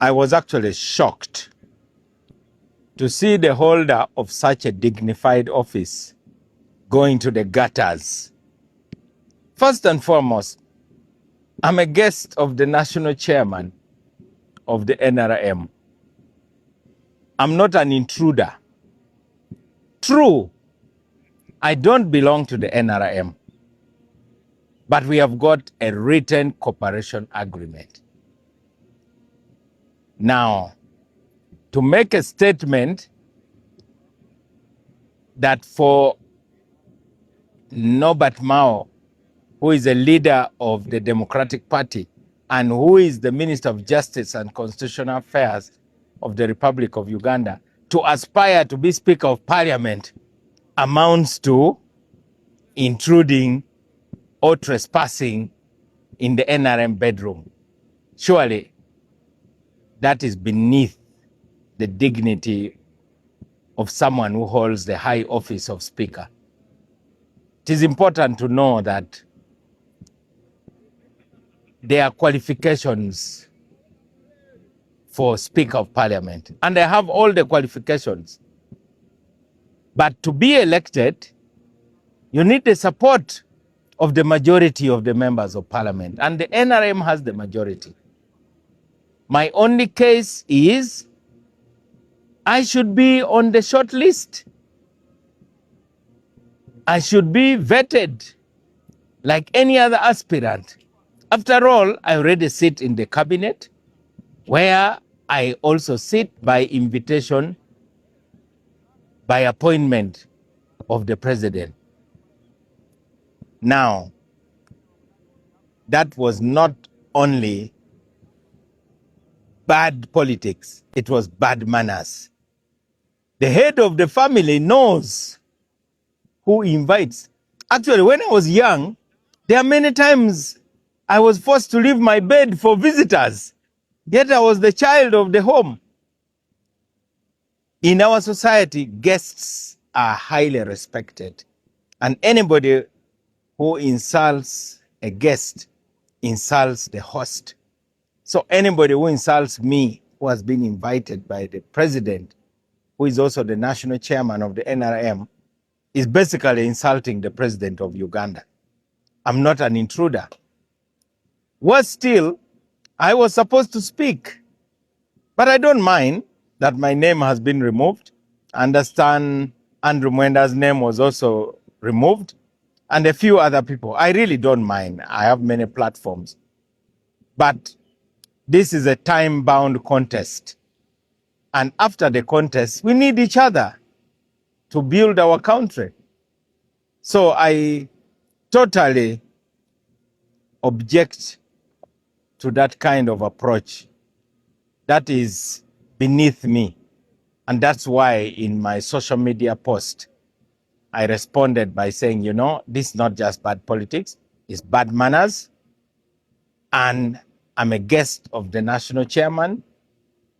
I was actually shocked to see the holder of such a dignified office going to the gutters. First and foremost, I'm a guest of the national chairman of the NRM. I'm not an intruder. True, I don't belong to the NRM, but we have got a written cooperation agreement. Now, to make a statement that for Norbert Mao, who is a leader of the Democratic Party and who is the Minister of Justice and Constitutional Affairs of the Republic of Uganda, to aspire to be Speaker of Parliament amounts to intruding or trespassing in the NRM bedroom. Surely, that is beneath the dignity of someone who holds the high office of Speaker. It is important to know that there are qualifications for Speaker of Parliament, and I have all the qualifications. But to be elected, you need the support of the majority of the members of Parliament, and the NRM has the majority. My only case is I should be on the short list. I should be vetted like any other aspirant. After all, I already sit in the cabinet, where I also sit by invitation, by appointment of the president. Now, that was not only bad politics, it was bad manners. The head of the family knows who invites. Actually, when I was young, there are many times I was forced to leave my bed for visitors, yet I was the child of the home. In our society, guests are highly respected, and anybody who insults a guest insults the host. So anybody who insults me, who has been invited by the president, who is also the national chairman of the NRM, is basically insulting the president of Uganda. I'm not an intruder. Worse still, I was supposed to speak, but I don't mind that my name has been removed. I understand Andrew Mwenda's name was also removed, and a few other people. I really don't mind. I have many platforms. But this is a time-bound contest. And after the contest, we need each other to build our country. So I totally object to that kind of approach. That is beneath me. And that's why in my social media post, I responded by saying, you know, this is not just bad politics, it's bad manners. And I'm a guest of the national chairman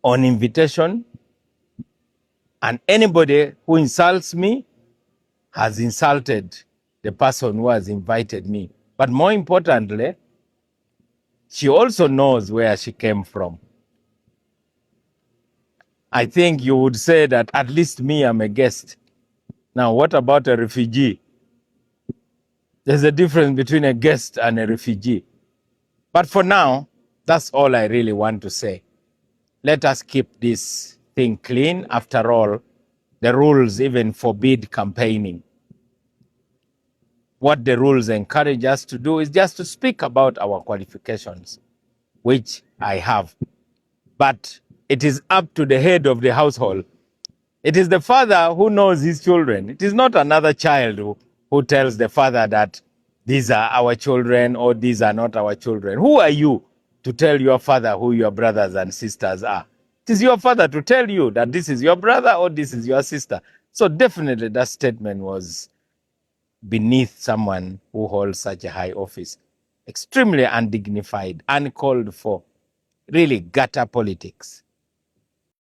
on invitation. And anybody who insults me has insulted the person who has invited me. But more importantly, she also knows where she came from. I think you would say that at least me, I'm a guest. Now, what about a refugee? There's a difference between a guest and a refugee. But for now, that's all I really want to say. Let us keep this thing clean. After all, the rules even forbid campaigning. What the rules encourage us to do is just to speak about our qualifications, which I have. But it is up to the head of the household. It is the father who knows his children. It is not another child who tells the father that these are our children or these are not our children. Who are you to tell your father who your brothers and sisters are? It is your father to tell you that this is your brother or this is your sister. So definitely that statement was beneath someone who holds such a high office. Extremely undignified, uncalled for, really gutter politics.